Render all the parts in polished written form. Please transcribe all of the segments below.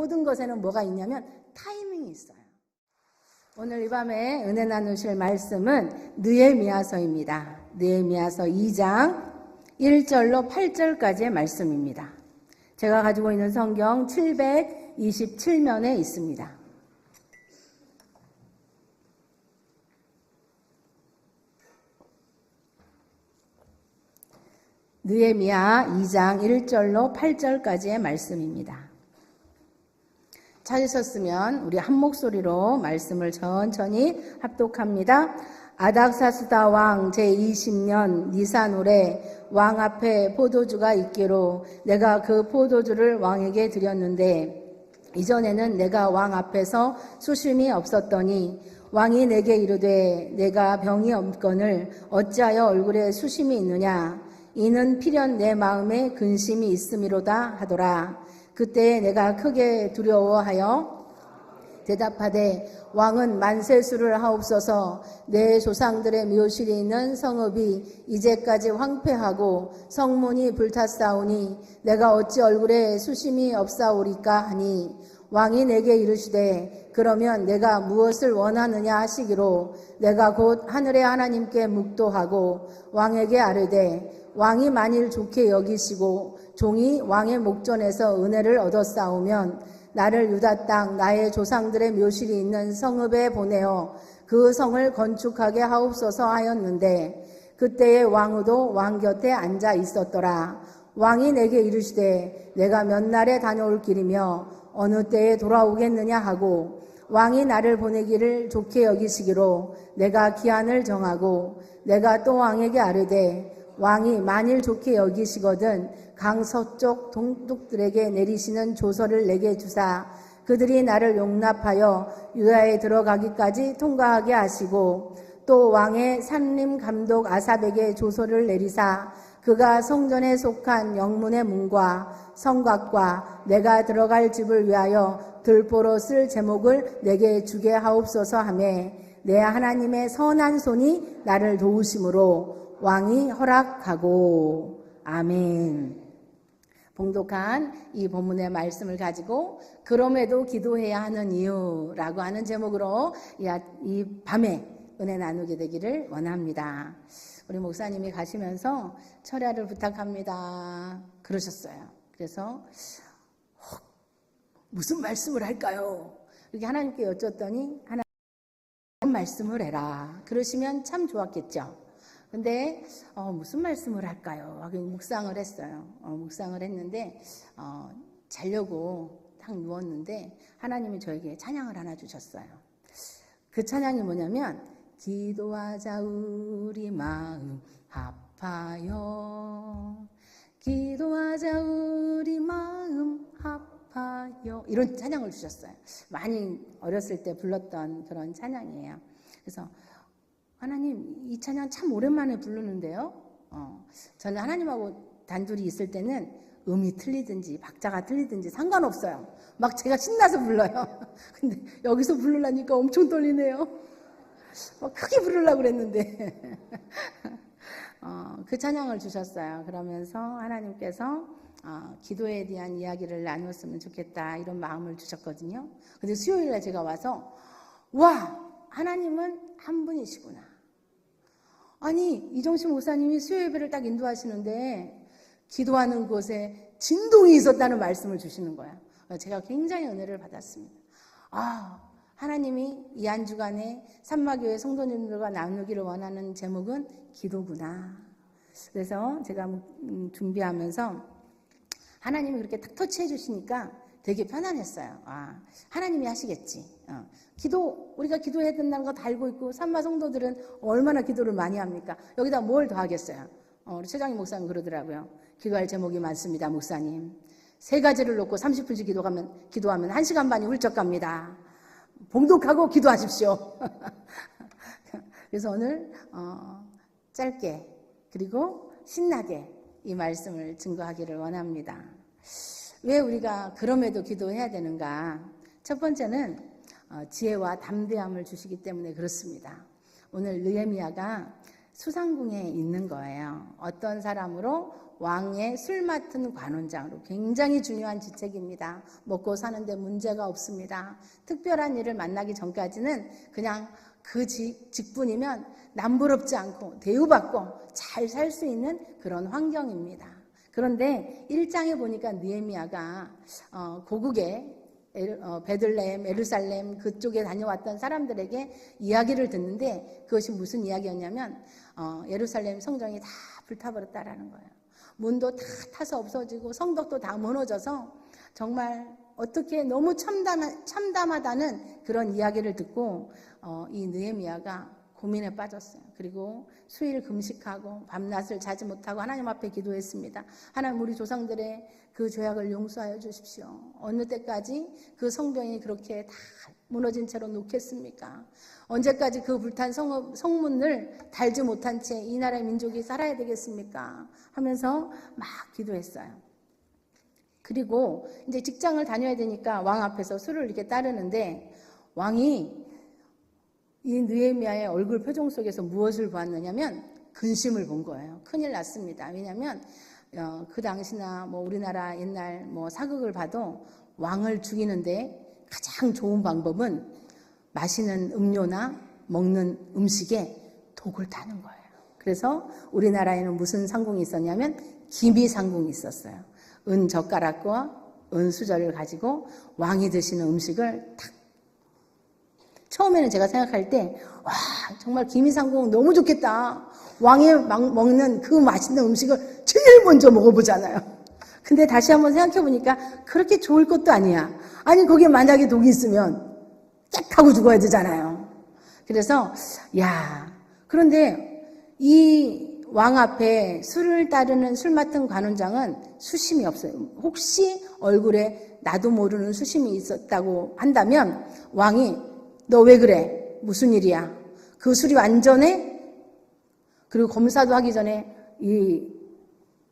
모든 것에는 뭐가 있냐면 타이밍이 있어요. 오늘 이 밤에 은혜 나누실 말씀은 느헤미야서입니다. 느헤미야서 2장 1절로 8절까지의 말씀입니다. 제가 가지고 있는 성경 727면에 있습니다. 느헤미야 2장 1절로 8절까지의 말씀입니다. 찾으셨으면 우리 한 목소리로 말씀을 천천히 합독합니다. 아닥사스다 왕 제20년 니산올에 왕 앞에 포도주가 있기로 내가 그 포도주를 왕에게 드렸는데 이전에는 내가 왕 앞에서 수심이 없었더니 왕이 내게 이르되 내가 병이 없거늘 어찌하여 얼굴에 수심이 있느냐 이는 필연 내 마음에 근심이 있음이로다 하더라. 그때 내가 크게 두려워하여 대답하되 왕은 만세수를 하옵소서. 내 조상들의 묘실이 있는 성읍이 이제까지 황폐하고 성문이 불탔사오니 내가 어찌 얼굴에 수심이 없사오리까 하니 왕이 내게 이르시되 그러면 내가 무엇을 원하느냐 하시기로 내가 곧 하늘의 하나님께 묵도하고 왕에게 아뢰되 왕이 만일 좋게 여기시고 종이 왕의 목전에서 은혜를 얻었사오면 나를 유다 땅 나의 조상들의 묘실이 있는 성읍에 보내어 그 성을 건축하게 하옵소서 하였는데 그때의 왕후도 왕 곁에 앉아 있었더라. 왕이 내게 이르시되 내가 몇 날에 다녀올 길이며 어느 때에 돌아오겠느냐 하고 왕이 나를 보내기를 좋게 여기시기로 내가 기한을 정하고 내가 또 왕에게 아뢰되 왕이 만일 좋게 여기시거든 강 서쪽 동독들에게 내리시는 조서를 내게 주사 그들이 나를 용납하여 유다에 들어가기까지 통과하게 하시고 또 왕의 산림 감독 아삽에게 조서를 내리사 그가 성전에 속한 영문의 문과 성곽과 내가 들어갈 집을 위하여 들보로 쓸 제목을 내게 주게 하옵소서 하며 내 하나님의 선한 손이 나를 도우심으로 왕이 허락하고 아멘. 봉독한 이 본문의 말씀을 가지고 그럼에도 기도해야 하는 이유라고 하는 제목으로 이 밤에 은혜 나누게 되기를 원합니다. 우리 목사님이 가시면서 철야를 부탁합니다 그러셨어요. 그래서 무슨 말씀을 할까요? 이렇게 하나님께 여쭸더니 하나님 말씀을 해라 그러시면 참 좋았겠죠. 근데 무슨 말씀을 할까요? 묵상을 했어요. 묵상을 했는데 자려고 딱 누웠는데 하나님이 저에게 찬양을 하나 주셨어요. 그 찬양이 뭐냐면 기도하자 우리 마음 아파요. 기도하자 우리 마음 아파요. 이런 찬양을 주셨어요. 많이 어렸을 때 불렀던 그런 찬양이에요. 그래서 하나님 이 찬양 참 오랜만에 부르는데요. 저는 하나님하고 단둘이 있을 때는 음이 틀리든지 박자가 틀리든지 상관없어요. 막 제가 신나서 불러요. 근데 여기서 부르려니까 엄청 떨리네요. 막 크게 부르려고 그랬는데 그 찬양을 주셨어요. 그러면서 하나님께서 기도에 대한 이야기를 나눴으면 좋겠다 이런 마음을 주셨거든요. 근데 수요일에 제가 와서 와 하나님은 한 분이시구나. 아니 이정신 목사님이 수요 예배를 딱 인도하시는데 기도하는 곳에 진동이 있었다는 말씀을 주시는 거예요. 제가 굉장히 은혜를 받았습니다. 하나님이 이 한 주간에 산마교회 성도님들과 나누기를 원하는 제목은 기도구나. 그래서 제가 준비하면서 하나님이 그렇게 딱 터치해 주시니까 되게 편안했어요. 하나님이 하시겠지. 우리가 기도해야 된다는 거 다 알고 있고 산마 성도들은 얼마나 기도를 많이 합니까? 여기다 뭘 더 하겠어요? 우리 최장희 목사님 그러더라고요. 기도할 제목이 많습니다, 목사님. 3가지를 놓고 30분씩 기도하면 1시간 반이 훌쩍 갑니다. 봉독하고 기도하십시오. 그래서 오늘 짧게 그리고 신나게 이 말씀을 증거하기를 원합니다. 왜 우리가 그럼에도 기도해야 되는가? 첫 번째는 지혜와 담대함을 주시기 때문에 그렇습니다. 오늘 느헤미야가 수상궁에 있는 거예요. 어떤 사람으로? 왕의 술 맡은 관원장으로. 굉장히 중요한 직책입니다. 먹고 사는데 문제가 없습니다. 특별한 일을 만나기 전까지는 그냥 그 직분이면 남부럽지 않고 대우받고 잘 살 수 있는 그런 환경입니다. 그런데 1장에 보니까 느헤미야가 고국에 베들레헴, 예루살렘 그쪽에 다녀왔던 사람들에게 이야기를 듣는데 그것이 무슨 이야기였냐면 예루살렘 성전이 다 불타버렸다라는 거예요. 문도 다 타서 없어지고 성벽도 다 무너져서 정말 어떻게 너무 참담하다는 그런 이야기를 듣고 이 느헤미야가 고민에 빠졌어요. 그리고 수일 금식하고 밤낮을 자지 못하고 하나님 앞에 기도했습니다. 하나님, 우리 조상들의 그 죄악을 용서하여 주십시오. 어느 때까지 그 성벽이 그렇게 다 무너진 채로 놓겠습니까? 언제까지 그 불탄 성문을 달지 못한 채 이 나라의 민족이 살아야 되겠습니까? 하면서 막 기도했어요. 그리고 이제 직장을 다녀야 되니까 왕 앞에서 술을 이렇게 따르는데 왕이 이 느헤미야의 얼굴 표정 속에서 무엇을 보았느냐면 근심을 본 거예요. 큰일 났습니다. 왜냐하면 그 당시나 뭐 우리나라 옛날 뭐 사극을 봐도 왕을 죽이는데 가장 좋은 방법은 마시는 음료나 먹는 음식에 독을 타는 거예요. 그래서 우리나라에는 무슨 상궁이 있었냐면 기미상궁이 있었어요. 은 젓가락과 은 수저를 가지고 왕이 드시는 음식을 탁. 처음에는 제가 생각할 때 와, 정말 기미상궁 너무 좋겠다. 왕이 먹는 그 맛있는 음식을 제일 먼저 먹어보잖아요. 근데 다시 한번 생각해 보니까 그렇게 좋을 것도 아니야. 아니 거기에 만약에 독이 있으면 쫙 하고 죽어야 되잖아요. 그래서 그런데 이 왕 앞에 술을 따르는 술 맡은 관원장은 수심이 없어요. 혹시 얼굴에 나도 모르는 수심이 있었다고 한다면 왕이 너 왜 그래? 무슨 일이야? 그 술이 완전해? 그리고 검사도 하기 전에 이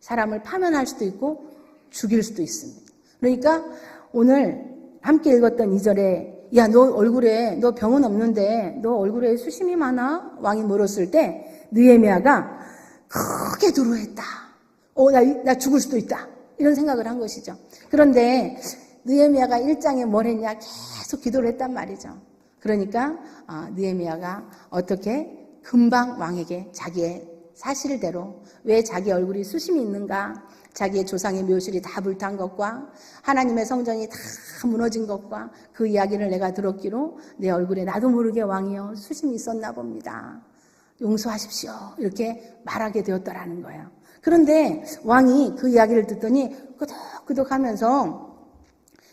사람을 파면할 수도 있고 죽일 수도 있습니다. 그러니까 오늘 함께 읽었던 2절에 야, 너 얼굴에 너 병은 없는데 너 얼굴에 수심이 많아? 왕이 물었을 때 느헤미야가 크게 두려워했다. 나 죽을 수도 있다. 이런 생각을 한 것이죠. 그런데 느헤미야가 1장에 뭘 했냐? 계속 기도를 했단 말이죠. 그러니까 느헤미야가 어떻게 금방 왕에게 자기의 사실대로 왜 자기 얼굴이 수심이 있는가, 자기의 조상의 묘실이 다 불탄 것과 하나님의 성전이 다 무너진 것과 그 이야기를 내가 들었기로 내 얼굴에 나도 모르게 왕이여 수심이 있었나 봅니다. 용서하십시오. 이렇게 말하게 되었더라는 거예요. 그런데 왕이 그 이야기를 듣더니 끄덕끄덕하면서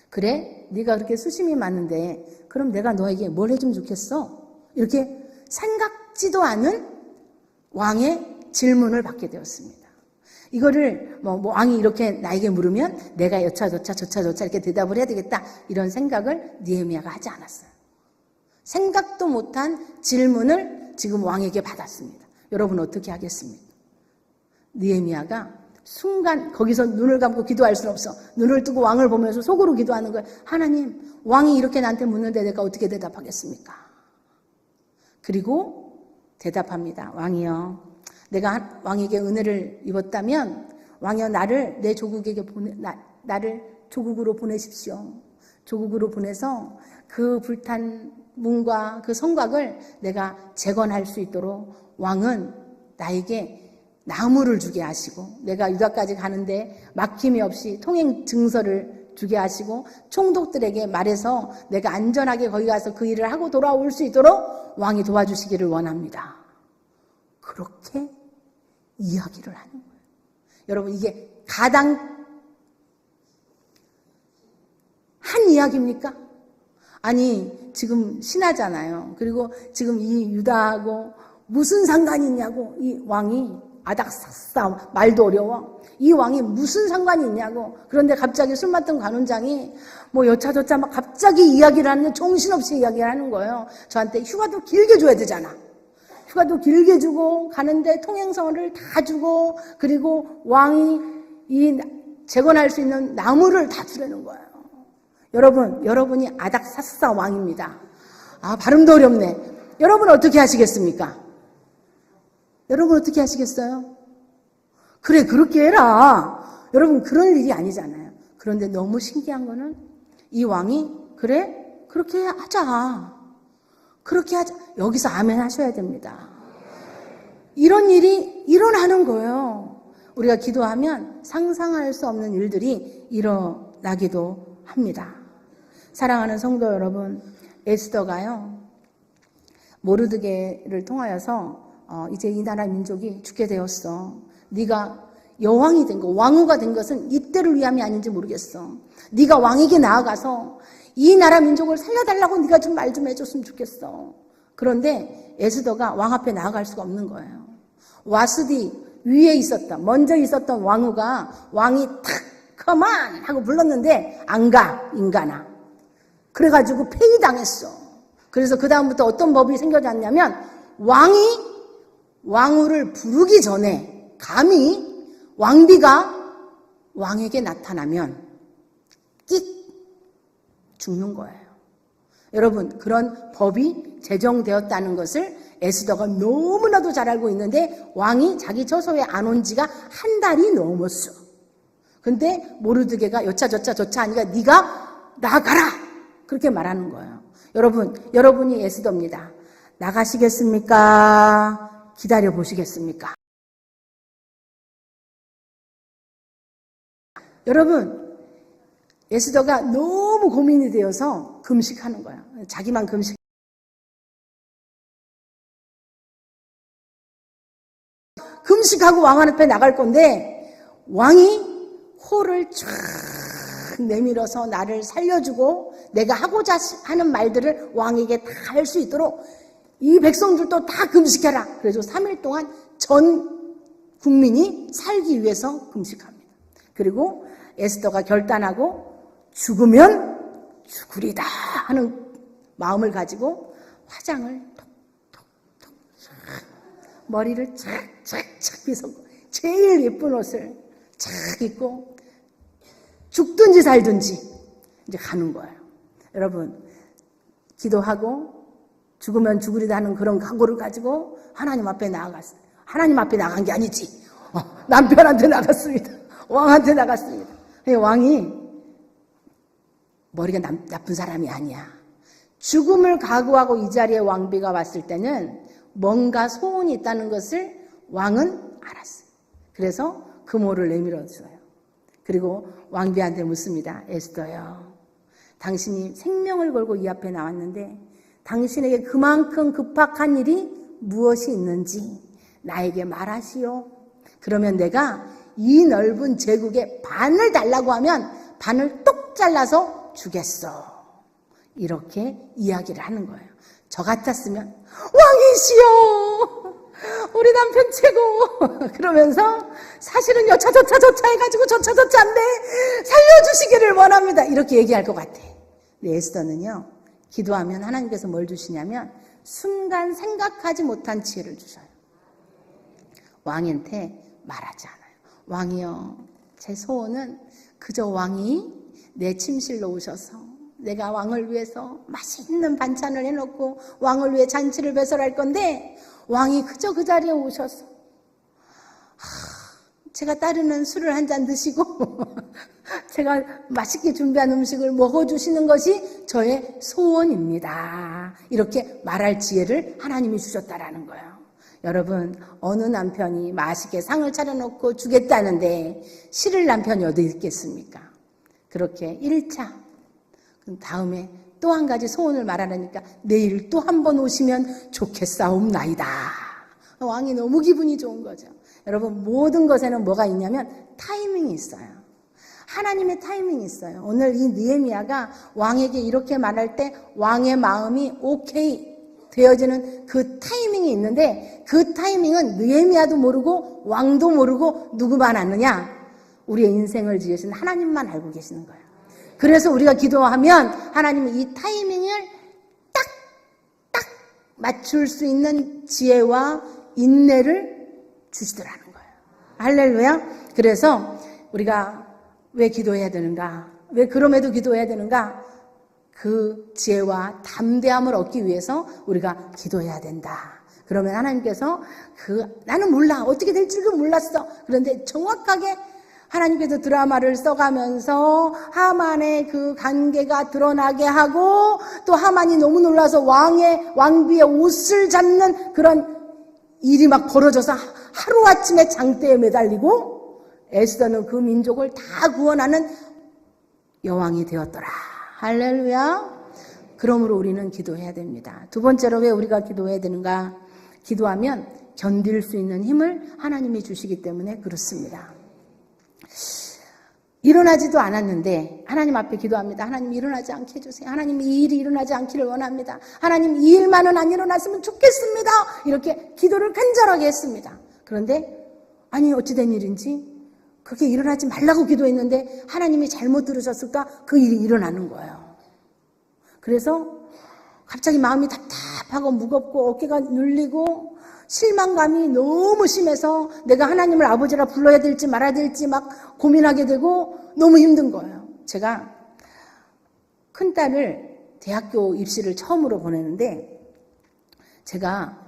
그래? 네가 그렇게 수심이 많은데 그럼 내가 너에게 뭘 해주면 좋겠어? 이렇게 생각지도 않은 왕의 질문을 받게 되었습니다. 이거를 왕이 이렇게 나에게 물으면 내가 여차저차 이렇게 대답을 해야 되겠다 이런 생각을 느헤미야가 하지 않았어요. 생각도 못한 질문을 지금 왕에게 받았습니다. 여러분 어떻게 하겠습니까? 느헤미야가 순간 거기서 눈을 감고 기도할 수는 없어. 눈을 뜨고 왕을 보면서 속으로 기도하는 거예요. 하나님, 왕이 이렇게 나한테 묻는데 내가 어떻게 대답하겠습니까? 그리고 대답합니다. 왕이여, 내가 왕에게 은혜를 입었다면 왕이여 나를 내 조국에게 나를 조국으로 보내십시오. 조국으로 보내서 그 불탄 문과 그 성곽을 내가 재건할 수 있도록 왕은 나에게 나무를 주게 하시고 내가 유다까지 가는데 막힘이 없이 통행 증서를 주게 하시고 총독들에게 말해서 내가 안전하게 거기 가서 그 일을 하고 돌아올 수 있도록 왕이 도와주시기를 원합니다. 그렇게 이야기를 하는 거예요. 여러분 이게 가당 한 이야기입니까? 아니 지금 신하잖아요. 그리고 지금 이 유다하고 무슨 상관이 있냐고 이 왕이 아닥사스다 말도 어려워. 이 왕이 무슨 상관이 있냐고. 그런데 갑자기 술 맡은 관원장이 여차저차 막 갑자기 이야기를 하는 정신없이 이야기를 하는 거예요. 저한테 휴가도 길게 줘야 되잖아. 휴가도 길게 주고 가는데 통행선을 다 주고 그리고 왕이 이 재건할 수 있는 나무를 다 주려는 거예요. 여러분이 아닥사스다 왕입니다. 발음도 어렵네. 여러분 어떻게 하시겠습니까? 여러분 어떻게 하시겠어요? 그래, 그렇게 해라. 여러분, 그럴 일이 아니잖아요. 그런데 너무 신기한 거는 이 왕이 그래? 그렇게 하자. 그렇게 하자. 여기서 아멘 하셔야 됩니다. 이런 일이 일어나는 거예요. 우리가 기도하면 상상할 수 없는 일들이 일어나기도 합니다. 사랑하는 성도 여러분, 에스더가요, 모르드게를 통하여서 이제 이 나라 민족이 죽게 되었어. 네가 여왕이 된 거, 왕후가 된 것은 이때를 위함이 아닌지 모르겠어. 네가 왕에게 나아가서 이 나라 민족을 살려달라고 네가 좀 말 좀 해줬으면 좋겠어. 그런데 에스더가 왕 앞에 나아갈 수가 없는 거예요. 와스디 위에 있었던, 먼저 있었던 왕후가 왕이 탁 컴온 하고 불렀는데 안 가, 인간아. 그래가지고 폐위당했어. 그래서 그 다음부터 어떤 법이 생겨났냐면 왕이 왕후를 부르기 전에 감히 왕비가 왕에게 나타나면 끽 죽는 거예요. 여러분, 그런 법이 제정되었다는 것을 에스더가 너무나도 잘 알고 있는데 왕이 자기 처소에 안 온 지가 한 달이 넘었어. 근데 모르드게가 여차저차 하니까 네가 나가라 그렇게 말하는 거예요. 여러분, 여러분이 에스더입니다. 나가시겠습니까? 기다려 보시겠습니까? 여러분, 에스더가 너무 고민이 되어서 금식하는 거예요. 자기만 금식하고 왕 앞에 나갈 건데 왕이 호를 쫙 내밀어서 나를 살려주고 내가 하고자 하는 말들을 왕에게 다 할 수 있도록 이 백성들도 다 금식해라. 그래서 3일 동안 전 국민이 살기 위해서 금식합니다. 그리고 에스더가 결단하고 죽으면 죽으리다 하는 마음을 가지고 화장을 톡톡톡 머리를 착착착 빗었고 제일 예쁜 옷을 착 입고 죽든지 살든지 이제 가는 거예요. 여러분, 기도하고 죽으면 죽으리다 하는 그런 각오를 가지고 하나님 앞에 나아갔어요. 하나님 앞에 나간 게 아니지. 남편한테 나갔습니다. 왕한테 나갔습니다. 왕이 머리가 나쁜 사람이 아니야. 죽음을 각오하고 이 자리에 왕비가 왔을 때는 뭔가 소원이 있다는 것을 왕은 알았어요. 그래서 금호를 내밀어줘요. 그리고 왕비한테 묻습니다. 에스더요, 당신이 생명을 걸고 이 앞에 나왔는데 당신에게 그만큼 급박한 일이 무엇이 있는지 나에게 말하시오. 그러면 내가 이 넓은 제국의 반을 달라고 하면 반을 똑 잘라서 주겠어. 이렇게 이야기를 하는 거예요. 저 같았으면 왕이시여, 우리 남편 최고 그러면서 사실은 여차저차 해가지고 저차저차인데 살려주시기를 원합니다 이렇게 얘기할 것 같아. 근데 에스더는요, 기도하면 하나님께서 뭘 주시냐면 순간 생각하지 못한 지혜를 주셔요. 왕한테 말하지 않아요. 왕이여, 제 소원은 그저 왕이 내 침실로 오셔서 내가 왕을 위해서 맛있는 반찬을 해놓고 왕을 위해 잔치를 배설할 건데 왕이 그저 그 자리에 오셔서 제가 따르는 술을 한 잔 드시고 제가 맛있게 준비한 음식을 먹어주시는 것이 저의 소원입니다. 이렇게 말할 지혜를 하나님이 주셨다라는 거예요. 여러분, 어느 남편이 맛있게 상을 차려놓고 주겠다는데 싫을 남편이 어디 있겠습니까? 그렇게 1차, 다음에 또 한 가지 소원을 말하려니까 내일 또 한 번 오시면 좋겠사옵나이다. 왕이 너무 기분이 좋은 거죠. 여러분, 모든 것에는 뭐가 있냐면 타이밍이 있어요. 하나님의 타이밍이 있어요. 오늘 이 느헤미야가 왕에게 이렇게 말할 때 왕의 마음이 오케이 되어지는 그 타이밍이 있는데 그 타이밍은 느헤미야도 모르고 왕도 모르고 누구만 아느냐? 우리의 인생을 지으신 하나님만 알고 계시는 거예요. 그래서 우리가 기도하면 하나님이 이 타이밍을 딱 맞출 수 있는 지혜와 인내를 주시더라는 거예요. 할렐루야. 그래서 우리가 왜 기도해야 되는가? 왜 그럼에도 기도해야 되는가? 그 지혜와 담대함을 얻기 위해서 우리가 기도해야 된다. 그러면 하나님께서 나는 몰라. 어떻게 될지도 몰랐어. 그런데 정확하게 하나님께서 드라마를 써가면서 하만의 그 관계가 드러나게 하고 또 하만이 너무 놀라서 왕비의 옷을 잡는 그런 일이 막 벌어져서 하루아침에 장대에 매달리고 에스더는 그 민족을 다 구원하는 여왕이 되었더라. 할렐루야. 그러므로 우리는 기도해야 됩니다. 두 번째로 왜 우리가 기도해야 되는가? 기도하면 견딜 수 있는 힘을 하나님이 주시기 때문에 그렇습니다. 일어나지도 않았는데 하나님 앞에 기도합니다. 하나님 일어나지 않게 해주세요. 하나님 이 일이 일어나지 않기를 원합니다. 하나님 이 일만은 안 일어났으면 좋겠습니다. 이렇게 기도를 간절하게 했습니다. 그런데 아니 어찌된 일인지 그게 일어나지 말라고 기도했는데 하나님이 잘못 들으셨을까? 그 일이 일어나는 거예요. 그래서 갑자기 마음이 답답하고 무겁고 어깨가 눌리고 실망감이 너무 심해서 내가 하나님을 아버지라 불러야 될지 말아야 될지 막 고민하게 되고 너무 힘든 거예요. 제가 큰딸을 대학교 입시를 처음으로 보내는데 제가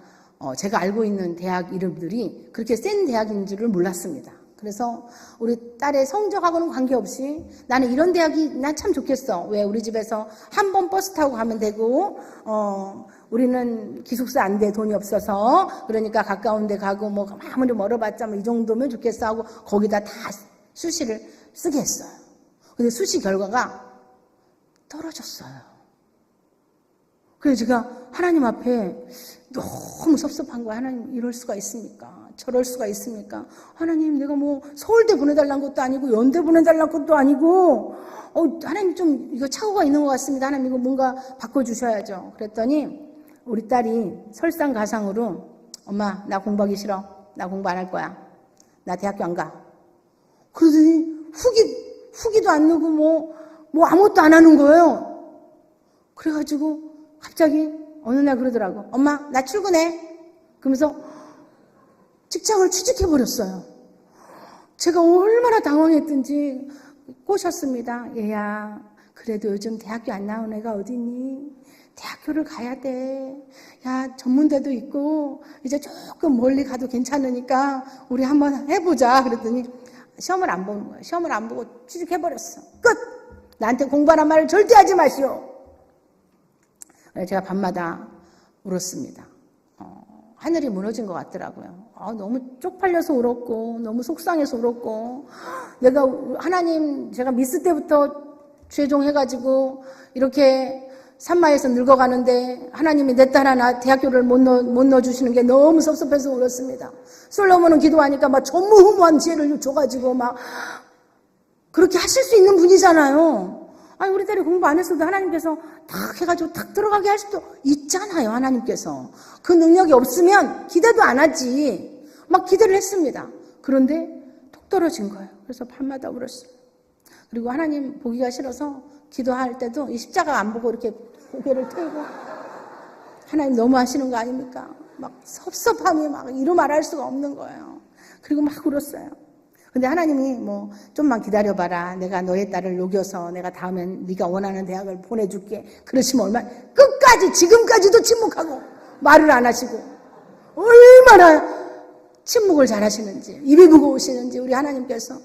알고 있는 대학 이름들이 그렇게 센 대학인 줄을 몰랐습니다. 그래서 우리 딸의 성적하고는 관계없이 나는 이런 대학이 난 참 좋겠어. 왜 우리 집에서 한 번 버스 타고 가면 되고 우리는 기숙사 안 돼. 돈이 없어서. 그러니까 가까운 데 가고 뭐 아무리 멀어봤자 뭐 이 정도면 좋겠어 하고 거기다 다 수시를 쓰게 했어요. 근데 수시 결과가 떨어졌어요. 그래서 제가 하나님 앞에 너무 섭섭한 거야. 하나님 이럴 수가 있습니까? 저럴 수가 있습니까? 하나님 내가 뭐 서울대 보내달라는 것도 아니고 연대 보내달라는 것도 아니고 하나님 좀 이거 착오가 있는 것 같습니다. 하나님 이거 뭔가 바꿔주셔야죠. 그랬더니 우리 딸이 설상가상으로 엄마 나 공부하기 싫어. 나 공부 안 할 거야. 나 대학교 안 가. 그러더니 후기도 안 넣고 뭐 아무것도 안 하는 거예요. 그래가지고 갑자기 어느 날 그러더라고. 엄마 나 출근해. 그러면서 직장을 취직해버렸어요. 제가 얼마나 당황했든지 꼬셨습니다. 얘야 그래도 요즘 대학교 안 나온 애가 어디니? 대학교를 가야 돼. 야 전문대도 있고 이제 조금 멀리 가도 괜찮으니까 우리 한번 해보자. 그랬더니 시험을 안 보는 거예요. 시험을 안 보고 취직해버렸어. 끝! 나한테 공부하란 말을 절대 하지 마시오. 제가 밤마다 울었습니다. 하늘이 무너진 것 같더라고요. 너무 쪽팔려서 울었고 너무 속상해서 울었고 내가 하나님 제가 미스 때부터 죄종해가지고 이렇게 산마에서 늙어가는데 하나님이 내 딸 하나 대학교를 못 넣어주시는 게 너무 섭섭해서 울었습니다. 솔로몬은 기도하니까 막 전무후무한 지혜를 줘가지고 막 그렇게 하실 수 있는 분이잖아요. 아니 우리 딸이 공부 안 했어도 하나님께서 탁 해가지고 탁 들어가게 할 수도 있잖아요. 하나님께서 그 능력이 없으면 기대도 안 하지. 막 기대를 했습니다. 그런데 톡 떨어진 거예요. 그래서 밤마다 울었어요. 그리고 하나님 보기가 싫어서 기도할 때도 이 십자가 안 보고 이렇게 고개를 틀고 하나님 너무 하시는 거 아닙니까? 막 섭섭함이 막 이루 말할 수가 없는 거예요. 그리고 막 울었어요. 근데 하나님이 뭐 좀만 기다려봐라. 내가 너의 딸을 녹여서 내가 다음엔 네가 원하는 대학을 보내줄게. 그러시면 얼마나 끝까지 지금까지도 침묵하고 말을 안 하시고 얼마나 침묵을 잘 하시는지 입이 무거우시는지 우리 하나님께서.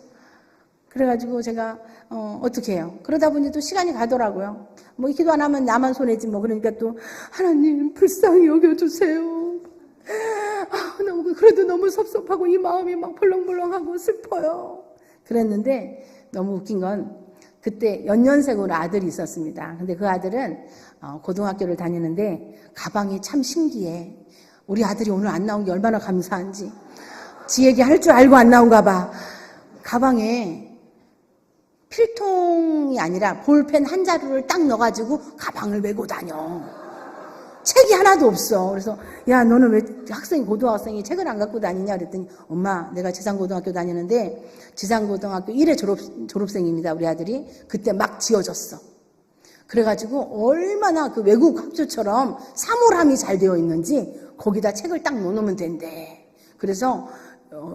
그래가지고 제가 어떻게 해요? 그러다 보니 또 시간이 가더라고요. 뭐 기도 안 하면 나만 손해지 뭐. 그러니까 또 하나님 불쌍히 여겨주세요. 그래도 너무 섭섭하고 이 마음이 막 벌렁벌렁하고 슬퍼요. 그랬는데 너무 웃긴 건 그때 연년생으로 아들이 있었습니다. 근데 그 아들은 고등학교를 다니는데 가방이 참 신기해. 우리 아들이 오늘 안 나온 게 얼마나 감사한지. 지 얘기 할 줄 알고 안 나온가 봐. 가방에 필통이 아니라 볼펜 한 자루를 딱 넣어가지고 가방을 메고 다녀. 책이 하나도 없어. 그래서 야 너는 왜 고등학생이 책을 안 갖고 다니냐 그랬더니 엄마 내가 지상고등학교 다니는데 지상고등학교 1회 졸업생입니다. 우리 아들이. 그때 막 지어졌어. 그래가지고 얼마나 그 외국 학교처럼 사물함이 잘 되어 있는지 거기다 책을 딱 넣어놓으면 된대. 그래서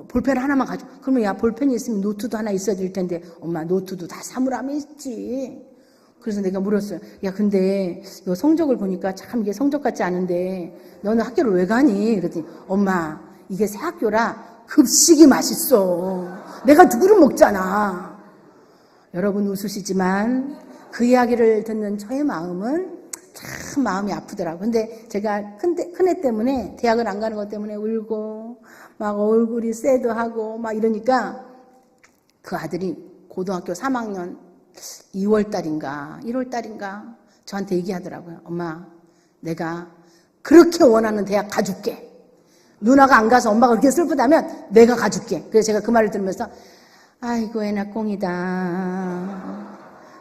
볼펜 하나만 가지고 그러면 야 볼펜이 있으면 노트도 하나 있어야 될 텐데 엄마 노트도 다 사물함에 있지. 그래서 내가 물었어요. 야, 근데 이 성적을 보니까 참 이게 성적 같지 않은데 너는 학교를 왜 가니? 그랬더니 엄마, 이게 새 학교라 급식이 맛있어. 내가 누구를 먹잖아. 여러분 웃으시지만 그 이야기를 듣는 저의 마음은 참 마음이 아프더라고요. 근데 제가 큰애 때문에 대학을 안 가는 것 때문에 울고 막 얼굴이 새도하고 막 이러니까 그 아들이 고등학교 3학년 2월달인가 1월달인가 저한테 얘기하더라고요. 엄마, 내가 그렇게 원하는 대학 가줄게. 누나가 안 가서 엄마가 그렇게 슬프다면 내가 가줄게. 그래서 제가 그 말을 들으면서 아이고 애나 꽁이다.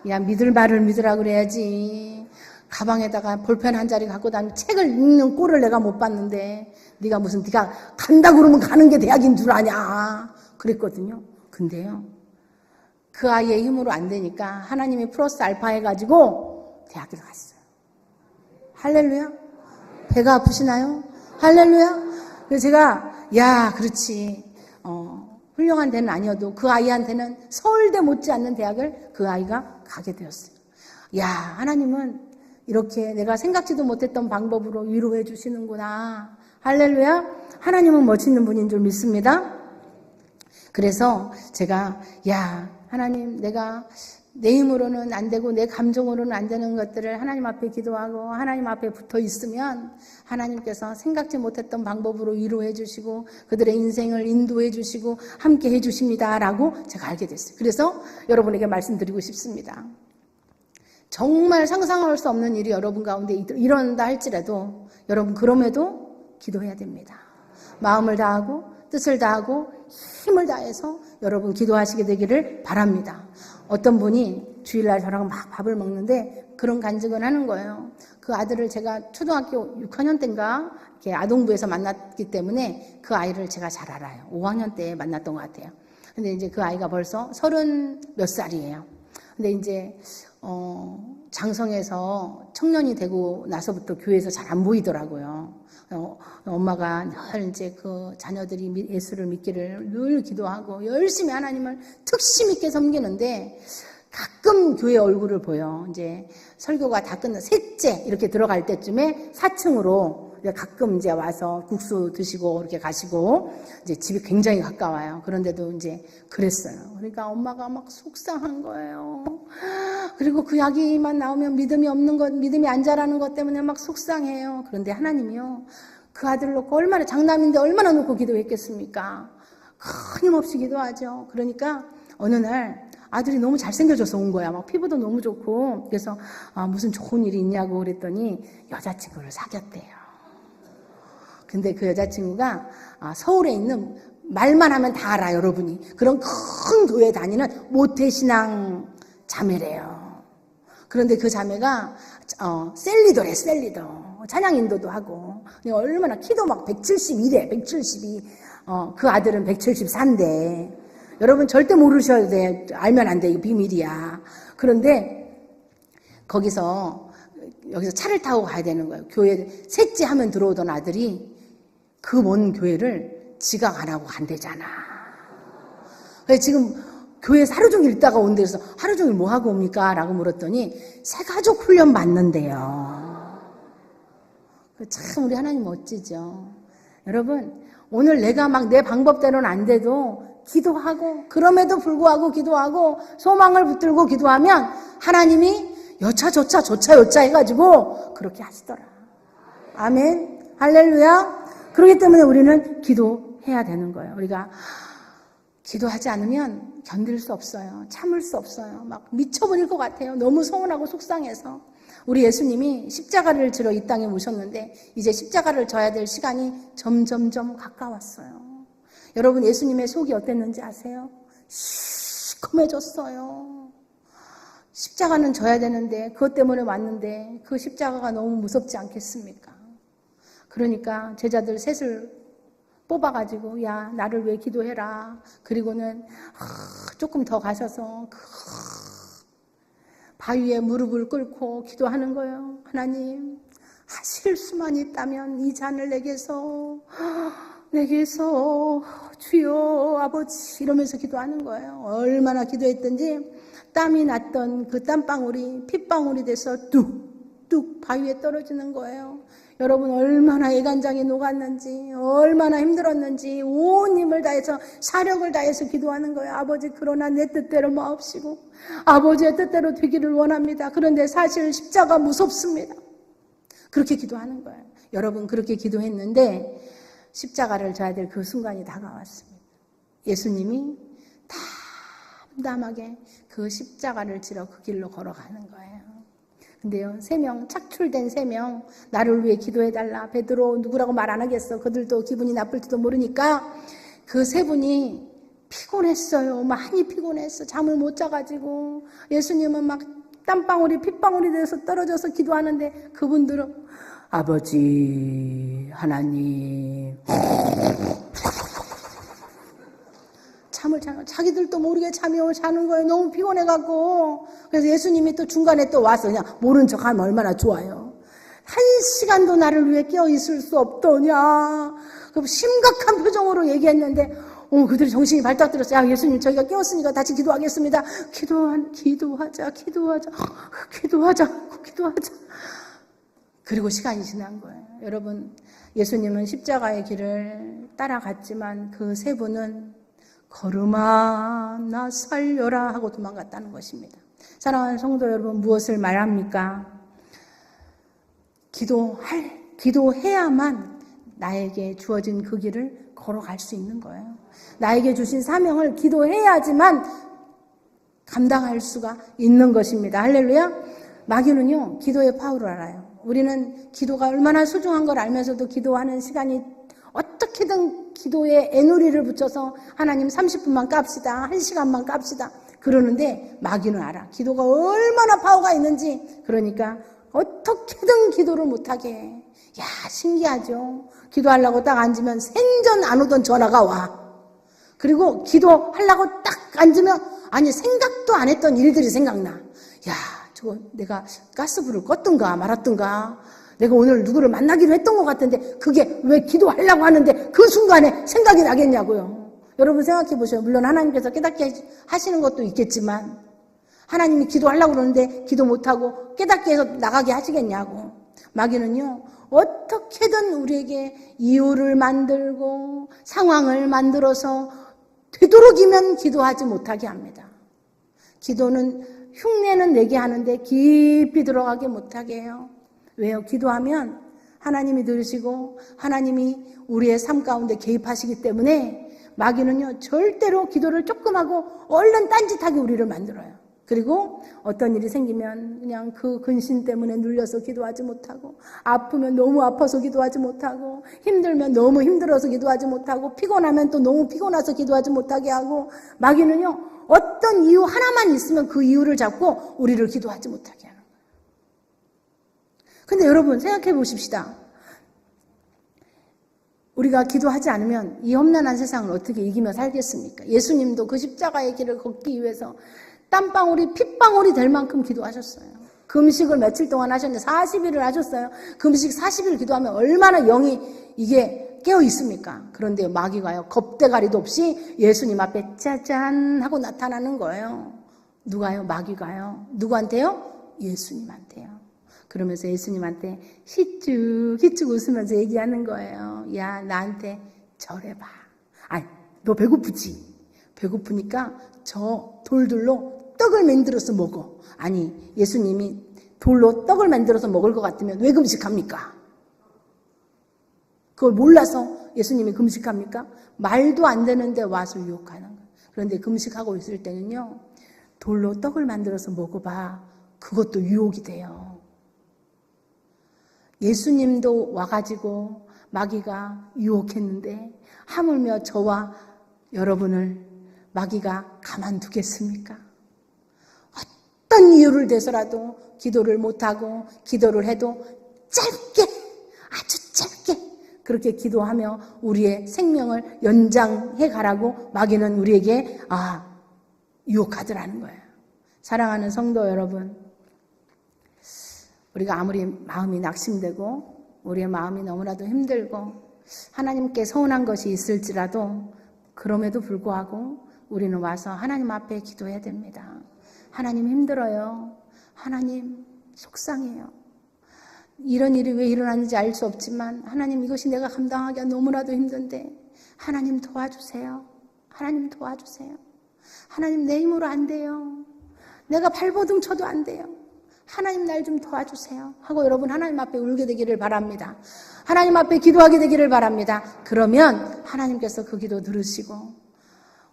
야, 믿을 말을 믿으라 그래야지. 가방에다가 볼펜 한 자리 갖고 다니면 책을 읽는 꼴을 내가 못 봤는데 네가 무슨 네가 간다 그러면 가는 게 대학인 줄 아냐. 그랬거든요. 근데요, 그 아이의 힘으로 안 되니까 하나님이 플러스 알파 해가지고 대학을 갔어요. 할렐루야. 배가 아프시나요? 할렐루야. 그래서 제가 야, 그렇지. 훌륭한 데는 아니어도 그 아이한테는 서울대 못지않는 대학을 그 아이가 가게 되었어요. 야, 하나님은 이렇게 내가 생각지도 못했던 방법으로 위로해 주시는구나. 할렐루야. 하나님은 멋있는 분인 줄 믿습니다. 그래서 제가 야, 하나님, 내가 내 힘으로는 안 되고 내 감정으로는 안 되는 것들을 하나님 앞에 기도하고 하나님 앞에 붙어 있으면 하나님께서 생각지 못했던 방법으로 위로해 주시고 그들의 인생을 인도해 주시고 함께 해 주십니다라고 제가 알게 됐어요. 그래서 여러분에게 말씀드리고 싶습니다. 정말 상상할 수 없는 일이 여러분 가운데 일어난다 할지라도 여러분 그럼에도 기도해야 됩니다. 마음을 다하고 뜻을 다하고 힘을 다해서 여러분 기도하시게 되기를 바랍니다. 어떤 분이 주일날 저랑 막 밥을 먹는데 그런 간증을 하는 거예요. 그 아들을 제가 초등학교 6학년 때인가 이렇게 아동부에서 만났기 때문에 그 아이를 제가 잘 알아요. 5학년 때 만났던 것 같아요. 근데 이제 그 아이가 벌써 30 몇 살이에요. 근데 이제 장성에서 청년이 되고 나서부터 교회에서 잘 안 보이더라고요. 엄마가 늘 이제 그 자녀들이 예수를 믿기를 늘 기도하고 열심히 하나님을 특심 있게 섬기는데 가끔 교회 얼굴을 보여. 이제 설교가 다 끝나 셋째 이렇게 들어갈 때쯤에 4층으로 가끔 이제 와서 국수 드시고 이렇게 가시고 이제 집이 굉장히 가까워요. 그런데도 이제 그랬어요. 그러니까 엄마가 막 속상한 거예요. 그리고 그 이야기만 나오면 믿음이 없는 것, 믿음이 안 자라는 것 때문에 막 속상해요. 그런데 하나님이요, 그 아들 놓고 얼마나 장남인데 얼마나 놓고 기도했겠습니까? 끊임없이 기도하죠. 그러니까 어느 날 아들이 너무 잘생겨져서 온 거야. 막 피부도 너무 좋고. 그래서 무슨 좋은 일이 있냐고 그랬더니 여자친구를 사귀었대요. 근데 그 여자친구가 서울에 있는 말만 하면 다 알아, 여러분이. 그런 큰 교회 다니는 모태신앙 자매래요. 그런데 그 자매가 셀리더래, 셀리더. 찬양 인도도 하고. 얼마나 키도 막 172래, 172. 그 아들은 174인데. 여러분 절대 모르셔야 돼. 알면 안 돼. 이거 비밀이야. 그런데 여기서 차를 타고 가야 되는 거예요. 교회 셋째 하면 들어오던 아들이 그 먼 교회를 지각 안 하고 간대잖아. 그래서 지금 교회에서 하루 종일 있다가 온 데서 하루 종일 뭐 하고 옵니까? 라고 물었더니 새가족 훈련 받는데요. 참 우리 하나님 멋지죠. 여러분 오늘 내가 막 내 방법대로는 안 돼도 기도하고 그럼에도 불구하고 기도하고 소망을 붙들고 기도하면 하나님이 여차저차 조차 해가지고 그렇게 하시더라. 아멘. 할렐루야. 그렇기 때문에 우리는 기도해야 되는 거예요. 우리가 기도하지 않으면 견딜 수 없어요. 참을 수 없어요. 막 미쳐버릴 것 같아요. 너무 서운하고 속상해서. 우리 예수님이 십자가를 지러 이 땅에 오셨는데 이제 십자가를 져야 될 시간이 점점점 가까웠어요. 여러분 예수님의 속이 어땠는지 아세요? 시커매졌어요. 십자가는 져야 되는데 그것 때문에 왔는데 그 십자가가 너무 무섭지 않겠습니까? 그러니까 제자들 셋을 뽑아가지고 야 나를 왜 기도해라. 그리고는 조금 더 가셔서 바위에 무릎을 꿇고 기도하는 거예요. 하나님 하실 수만 있다면 이 잔을 내게서 주여 아버지 이러면서 기도하는 거예요. 얼마나 기도했든지 땀이 났던 그 땀방울이 핏방울이 돼서 뚝뚝 바위에 떨어지는 거예요. 여러분 얼마나 애간장이 녹았는지, 얼마나 힘들었는지 온 힘을 다해서 사력을 다해서 기도하는 거예요. 아버지, 그러나 내 뜻대로 마옵시고 아버지의 뜻대로 되기를 원합니다. 그런데 사실 십자가 무섭습니다. 그렇게 기도하는 거예요. 여러분, 그렇게 기도했는데 십자가를 져야 될 그 순간이 다가왔습니다. 예수님이 담담하게 그 십자가를 지러 그 길로 걸어가는 거예요. 근데요, 3명, 착출된 3명, 나를 위해 기도해달라. 베드로 누구라고 말 안 하겠어. 그들도 기분이 나쁠지도 모르니까 그 3분이 피곤했어요. 많이 피곤했어. 잠을 못 자가지고. 예수님은 막 땀방울이 핏방울이 돼서 떨어져서 기도하는데 그분들은 아버지 하나님 잠을 자는, 자기들도 모르게 잠이 자는 거예요. 너무 피곤해갖고. 그래서 예수님이 또 중간에 또 와서 그냥 모른 척 하면 얼마나 좋아요. 1시간도 나를 위해 깨어있을 수 없더냐. 그럼 심각한 표정으로 얘기했는데 그들이 정신이 발딱 들었어요. 야, 예수님, 저희가 깨웠으니까 다시 기도하겠습니다. 기도하자. 그리고 시간이 지난 거예요. 여러분, 예수님은 십자가의 길을 따라갔지만 그 3분은 걸음아 나 살려라 하고 도망갔다는 것입니다. 사랑하는 성도 여러분, 무엇을 말합니까? 기도해야만 나에게 주어진 그 길을 걸어갈 수 있는 거예요. 나에게 주신 사명을 기도해야지만 감당할 수가 있는 것입니다. 할렐루야. 마귀는요, 기도의 파워를 알아요. 우리는 기도가 얼마나 소중한 걸 알면서도 기도하는 시간이 어떻게든 기도에 에너지를 붙여서 하나님 30분만 깝시다. 1시간만 깝시다. 그러는데 마귀는 알아. 기도가 얼마나 파워가 있는지. 그러니까 어떻게든 기도를 못하게 해. 야, 신기하죠. 기도하려고 딱 앉으면 생전 안 오던 전화가 와. 그리고 기도하려고 딱 앉으면 아니 생각도 안 했던 일들이 생각나. 야, 저거 내가 가스불을 껐던가 말았던가, 내가 오늘 누구를 만나기로 했던 것 같은데 그게 왜 기도하려고 하는데 그 순간에 생각이 나겠냐고요. 여러분 생각해 보세요. 물론 하나님께서 깨닫게 하시는 것도 있겠지만 하나님이 기도하려고 그러는데 기도 못하고 깨닫게 해서 나가게 하시겠냐고. 마귀는요, 어떻게든 우리에게 이유를 만들고 상황을 만들어서 되도록이면 기도하지 못하게 합니다. 기도는 흉내는 내게 하는데 깊이 들어가게 못하게 해요. 왜요? 기도하면 하나님이 들으시고 하나님이 우리의 삶 가운데 개입하시기 때문에 마귀는요, 절대로 기도를 조금 하고 얼른 딴짓하게 우리를 만들어요. 그리고 어떤 일이 생기면 그냥 그 근심 때문에 눌려서 기도하지 못하고, 아프면 너무 아파서 기도하지 못하고, 힘들면 너무 힘들어서 기도하지 못하고, 피곤하면 또 너무 피곤해서 기도하지 못하게 하고, 마귀는요, 어떤 이유 하나만 있으면 그 이유를 잡고 우리를 기도하지 못하게 하는 거예요. 근데 여러분 생각해 보십시다. 우리가 기도하지 않으면 이 험난한 세상을 어떻게 이기며 살겠습니까? 예수님도 그 십자가의 길을 걷기 위해서 땀방울이 핏방울이 될 만큼 기도하셨어요. 금식을 며칠 동안 하셨는데 40일을 하셨어요. 금식 40일 기도하면 얼마나 영이 이게 깨어 있습니까? 그런데 마귀가요, 겁대가리도 없이 예수님 앞에 짜잔 하고 나타나는 거예요. 누가요? 마귀가요. 누구한테요? 예수님한테요. 그러면서 예수님한테 희쭉 웃으면서 얘기하는 거예요. 야, 나한테 절해봐. 아니, 너 배고프지? 배고프니까 저 돌들로 떡을 만들어서 먹어. 아니, 예수님이 돌로 떡을 만들어서 먹을 것 같으면 왜 금식합니까? 그걸 몰라서 예수님이 금식합니까? 말도 안 되는데 와서 유혹하는 거예요. 그런데 금식하고 있을 때는요, 돌로 떡을 만들어서 먹어봐. 그것도 유혹이 돼요. 예수님도 와가지고 마귀가 유혹했는데 하물며 저와 여러분을 마귀가 가만두겠습니까? 어떤 이유를 대서라도 기도를 못하고 기도를 해도 짧게, 아주 짧게 그렇게 기도하며 우리의 생명을 연장해 가라고 마귀는 우리에게 유혹하더라는 거예요. 사랑하는 성도 여러분, 우리가 아무리 마음이 낙심되고 우리의 마음이 너무나도 힘들고 하나님께 서운한 것이 있을지라도 그럼에도 불구하고 우리는 와서 하나님 앞에 기도해야 됩니다. 하나님 힘들어요. 하나님 속상해요. 이런 일이 왜 일어나는지 알 수 없지만 하나님 이것이 내가 감당하기가 너무나도 힘든데 하나님 도와주세요. 하나님 도와주세요. 하나님 내 힘으로 안 돼요. 내가 발버둥 쳐도 안 돼요. 하나님 날 좀 도와주세요. 하고 여러분 하나님 앞에 울게 되기를 바랍니다. 하나님 앞에 기도하게 되기를 바랍니다. 그러면 하나님께서 그 기도 들으시고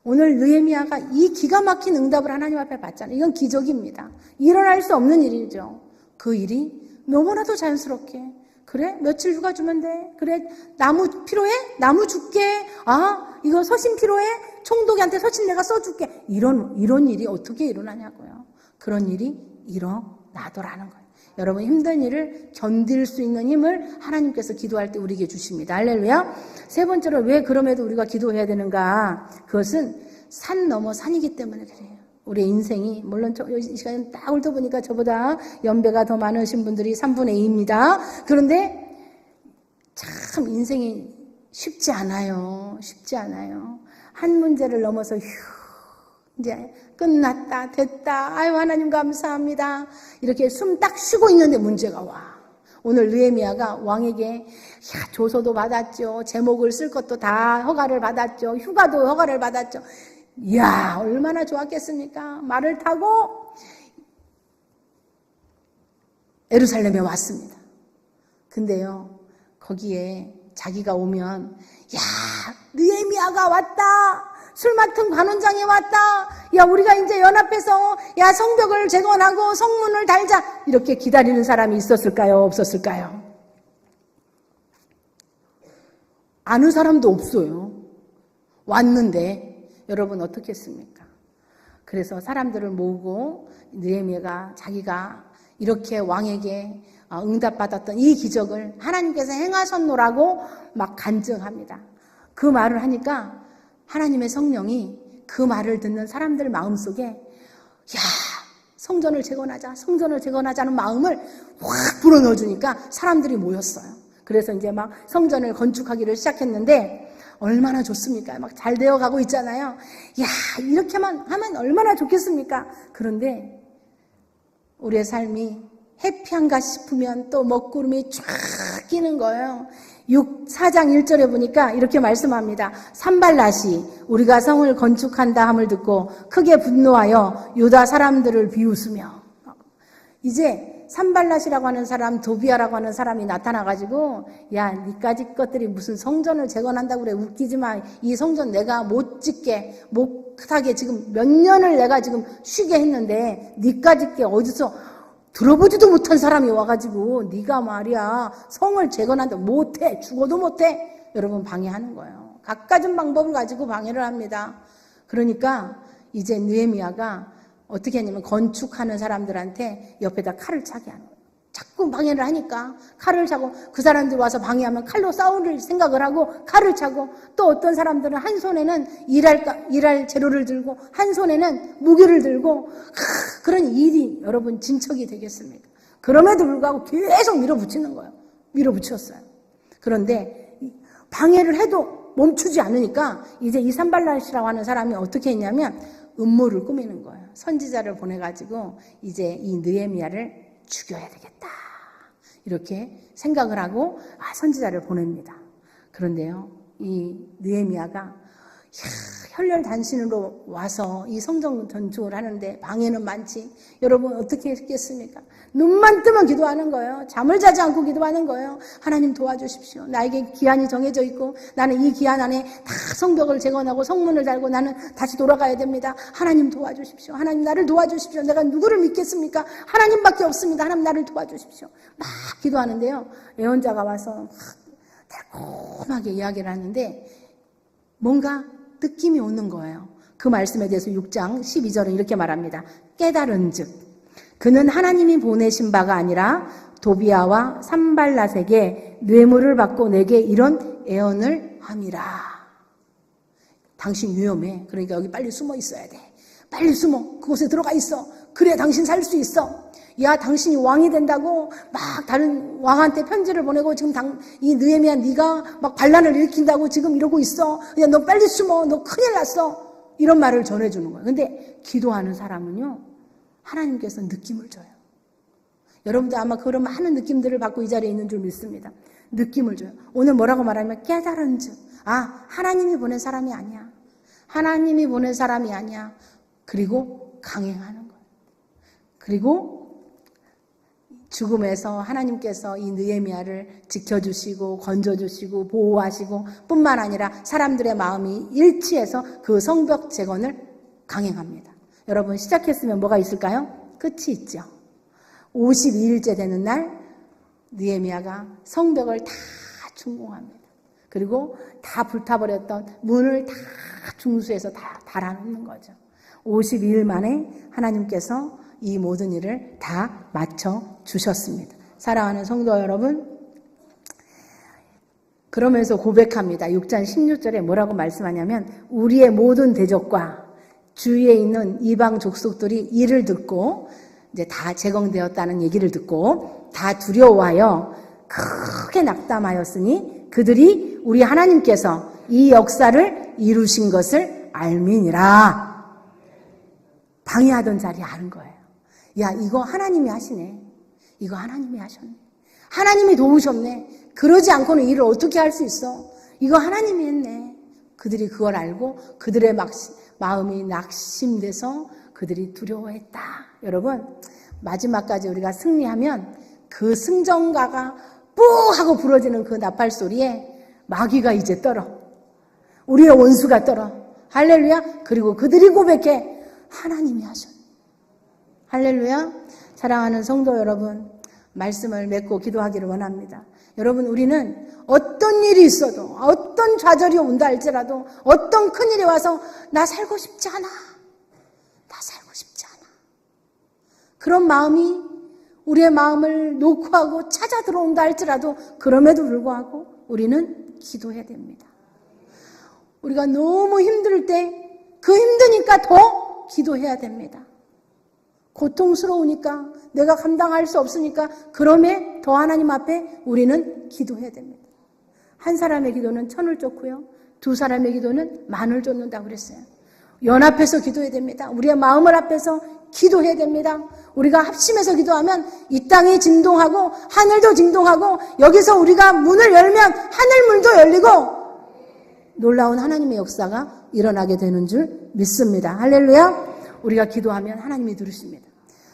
오늘 느헤미야가 이 기가 막힌 응답을 하나님 앞에 받잖아요. 이건 기적입니다. 일어날 수 없는 일이죠. 그 일이 너무나도 자연스럽게 그래? 며칠 휴가 주면 돼? 그래? 나무 필요해? 나무 줄게? 이거 서신 필요해? 총독이한테 서신 내가 써줄게. 이런 일이 어떻게 일어나냐고요. 그런 일이 일어나더라는 거예요. 여러분 힘든 일을 견딜 수 있는 힘을 하나님께서 기도할 때 우리에게 주십니다. 할렐루야. 세 번째로 왜 그럼에도 우리가 기도해야 되는가? 그것은 산 넘어 산이기 때문에 그래요. 우리의 인생이 물론 이 시간에 딱 훑어보니까 저보다 연배가 더 많으신 분들이 3분의 2입니다. 그런데 참 인생이 쉽지 않아요. 쉽지 않아요. 한 문제를 넘어서 이제 끝났다 됐다 아유 하나님 감사합니다 이렇게 숨 딱 쉬고 있는데 문제가 와. 오늘 느헤미야가 왕에게 조서도 받았죠. 제목을 쓸 것도 다 허가를 받았죠. 휴가도 허가를 받았죠. 이야 얼마나 좋았겠습니까. 말을 타고 예루살렘에 왔습니다. 근데요 거기에 자기가 오면 야 느헤미야가 왔다. 술 맡은 관원장이 왔다. 야 우리가 이제 연합해서 야 성벽을 재건하고 성문을 달자. 이렇게 기다리는 사람이 있었을까요? 없었을까요? 아는 사람도 없어요. 왔는데 여러분 어떻게 했습니까? 그래서 사람들을 모으고 느헤미야가 자기가 이렇게 왕에게 응답받았던 이 기적을 하나님께서 행하셨노라고 막 간증합니다. 그 말을 하니까 하나님의 성령이 그 말을 듣는 사람들 마음속에 야 성전을 재건하자는 마음을 확 불어넣어주니까 사람들이 모였어요. 그래서 이제 막 성전을 건축하기를 시작했는데 얼마나 좋습니까? 막 잘 되어가고 있잖아요. 야 이렇게만 하면 얼마나 좋겠습니까? 그런데 우리의 삶이 해피한가 싶으면 또 먹구름이 쫙 끼는 거예요. 4장 1절에 보니까 이렇게 말씀합니다. 산발랏이 우리가 성을 건축한다 함을 듣고 크게 분노하여 유다 사람들을 비웃으며 이제 산발랏이라고 하는 사람 도비아라고 하는 사람이 나타나가지고 야 니까지 것들이 무슨 성전을 재건한다고 그래 웃기지 마. 이 성전 내가 못 짓게 못하게 지금 몇 년을 내가 지금 쉬게 했는데 니까지 게 어디서 들어보지도 못한 사람이 와가지고 네가 말이야 성을 재건한다 못해 죽어도 못해 여러분 방해하는 거예요. 갖가진 방법을 가지고 방해를 합니다. 그러니까 이제 느헤미야가 어떻게 했냐면 건축하는 사람들한테 옆에다 칼을 차게 하는 거예요. 자꾸 방해를 하니까 칼을 차고 그 사람들 와서 방해하면 칼로 싸울 생각을 하고 칼을 차고 또 어떤 사람들은 한 손에는 일할 재료를 들고 한 손에는 무기를 들고 그런 일이 여러분 진척이 되겠습니까? 그럼에도 불구하고 계속 밀어붙이는 거예요. 밀어붙였어요. 그런데 방해를 해도 멈추지 않으니까 이제 이 산발랏이라고 하는 사람이 어떻게 했냐면 음모를 꾸미는 거예요. 선지자를 보내가지고 이제 이 느헤미야를 죽여야 되겠다. 이렇게 생각을 하고 선지자를 보냅니다. 그런데요, 이 느헤미야가 혈혈단신으로 와서 이 성전 건축을 하는데 방해는 많지. 여러분 어떻게 했겠습니까? 눈만 뜨면 기도하는 거예요. 잠을 자지 않고 기도하는 거예요. 하나님 도와주십시오. 나에게 기한이 정해져 있고 나는 이 기한 안에 다 성벽을 재건하고 성문을 달고 나는 다시 돌아가야 됩니다. 하나님 도와주십시오. 하나님 나를 도와주십시오. 내가 누구를 믿겠습니까? 하나님밖에 없습니다. 하나님 나를 도와주십시오. 막 기도하는데요. 예언자가 와서 막 달콤하게 이야기를 하는데 뭔가 느낌이 오는 거예요. 그 말씀에 대해서 6장 12절은 이렇게 말합니다. 깨달은즉 그는 하나님이 보내신 바가 아니라 도비아와 산발랏에게 뇌물을 받고 내게 이런 애언을 함이라. 당신 위험해. 그러니까 여기 빨리 숨어 있어야 돼. 빨리 숨어. 그곳에 들어가 있어. 그래야 당신 살 수 있어. 야 당신이 왕이 된다고 막 다른 왕한테 편지를 보내고 지금 이 느헤미야 네가 막 반란을 일으킨다고 지금 이러고 있어. 그냥 너 빨리 숨어. 너 큰일 났어. 이런 말을 전해주는 거예요. 근데 기도하는 사람은요 하나님께서 느낌을 줘요. 여러분도 아마 그런 많은 느낌들을 받고 이 자리에 있는 줄 믿습니다. 느낌을 줘요. 오늘 뭐라고 말하면 깨달은 즉, 하나님이 보낸 사람이 아니야. 하나님이 보낸 사람이 아니야. 그리고 강행하는 거예요. 그리고 죽음에서 하나님께서 이 느헤미야를 지켜주시고 건져주시고 보호하시고 뿐만 아니라 사람들의 마음이 일치해서 그 성벽 재건을 강행합니다. 여러분 시작했으면 뭐가 있을까요? 끝이 있죠. 52일째 되는 날 느헤미야가 성벽을 다 준공합니다. 그리고 다 불타버렸던 문을 다 중수해서 다 달아놓는 거죠. 52일 만에 하나님께서 이 모든 일을 다 맞춰주셨습니다. 사랑하는 성도 여러분, 그러면서 고백합니다. 6장 16절에 뭐라고 말씀하냐면 우리의 모든 대적과 주위에 있는 이방 족속들이 이를 듣고 이제 다 재건되었다는 얘기를 듣고 다 두려워하여 크게 낙담하였으니 그들이 우리 하나님께서 이 역사를 이루신 것을 알미니라. 방해하던 자리에 아는 거예요. 야, 이거 하나님이 하시네. 이거 하나님이 하셨네. 하나님이 도우셨네. 그러지 않고는 일을 어떻게 할 수 있어? 이거 하나님이 했네. 그들이 그걸 알고 그들의 마음이 낙심돼서 그들이 두려워했다. 여러분, 마지막까지 우리가 승리하면 그 승전가가 뿌 하고 부러지는 그 나팔 소리에 마귀가 이제 떨어. 우리의 원수가 떨어. 할렐루야. 그리고 그들이 고백해. 하나님이 하셨네. 할렐루야. 사랑하는 성도 여러분, 말씀을 맺고 기도하기를 원합니다. 여러분, 우리는 어떤 일이 있어도 어떤 좌절이 온다 할지라도 어떤 큰일이 와서 나 살고 싶지 않아. 나 살고 싶지 않아. 그런 마음이 우리의 마음을 녹화하고 찾아 들어온다 할지라도 그럼에도 불구하고 우리는 기도해야 됩니다. 우리가 너무 힘들 때 그 힘드니까 더 기도해야 됩니다. 고통스러우니까 내가 감당할 수 없으니까 그럼에 더 하나님 앞에 우리는 기도해야 됩니다. 한 사람의 기도는 천을 쫓고요. 두 사람의 기도는 만을 쫓는다고 그랬어요. 연합해서 기도해야 됩니다. 우리의 마음을 합해서 기도해야 됩니다. 우리가 합심해서 기도하면 이 땅이 진동하고 하늘도 진동하고 여기서 우리가 문을 열면 하늘문도 열리고 놀라운 하나님의 역사가 일어나게 되는 줄 믿습니다. 할렐루야. 우리가 기도하면 하나님이 들으십니다.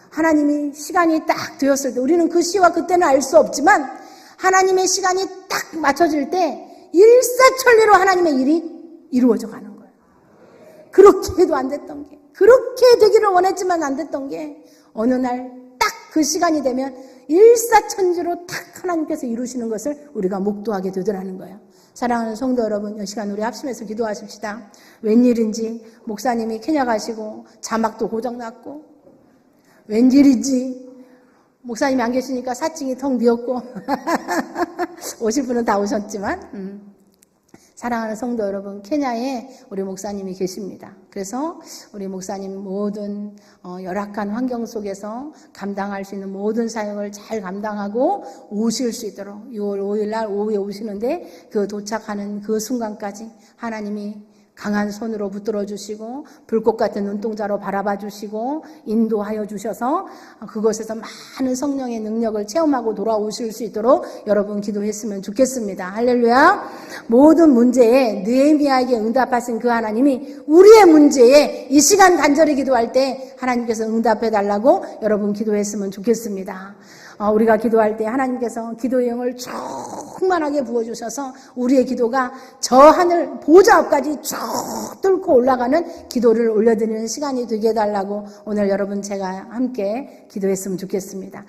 하나님이 시간이 딱 되었을 때 우리는 그 시와 그때는 알 수 없지만 하나님의 시간이 딱 맞춰질 때 일사천리로 하나님의 일이 이루어져 가는 거예요. 그렇게 해도 안 됐던 게, 그렇게 되기를 원했지만 안 됐던 게 어느 날 딱 그 시간이 되면 일사천리로 딱 하나님께서 이루시는 것을 우리가 목도하게 되더라는 거예요. 사랑하는 성도 여러분, 이 시간 우리 합심해서 기도하십시다. 웬일인지 목사님이 케냐 가시고 자막도 고장났고, 웬일인지 목사님이 안 계시니까 사칭이 텅 비었고 오실 분은 다 오셨지만 사랑하는 성도 여러분, 케냐에 우리 목사님이 계십니다. 그래서 우리 목사님 모든 열악한 환경 속에서 감당할 수 있는 모든 사역을 잘 감당하고 오실 수 있도록 6월 5일 날 오후에 오시는데 그 도착하는 그 순간까지 하나님이 강한 손으로 붙들어 주시고 불꽃 같은 눈동자로 바라봐 주시고 인도하여 주셔서 그곳에서 많은 성령의 능력을 체험하고 돌아오실 수 있도록 여러분 기도했으면 좋겠습니다. 할렐루야. 모든 문제에 느헤미야에게 응답하신 그 하나님이 우리의 문제에 이 시간 간절히 기도할 때 하나님께서 응답해 달라고 여러분 기도했으면 좋겠습니다. 우리가 기도할 때 하나님께서 기도의 영을 충만하게 부어주셔서 우리의 기도가 저 하늘 보좌 앞까지 쭉 뚫고 올라가는 기도를 올려드리는 시간이 되게 해달라고 오늘 여러분 제가 함께 기도했으면 좋겠습니다.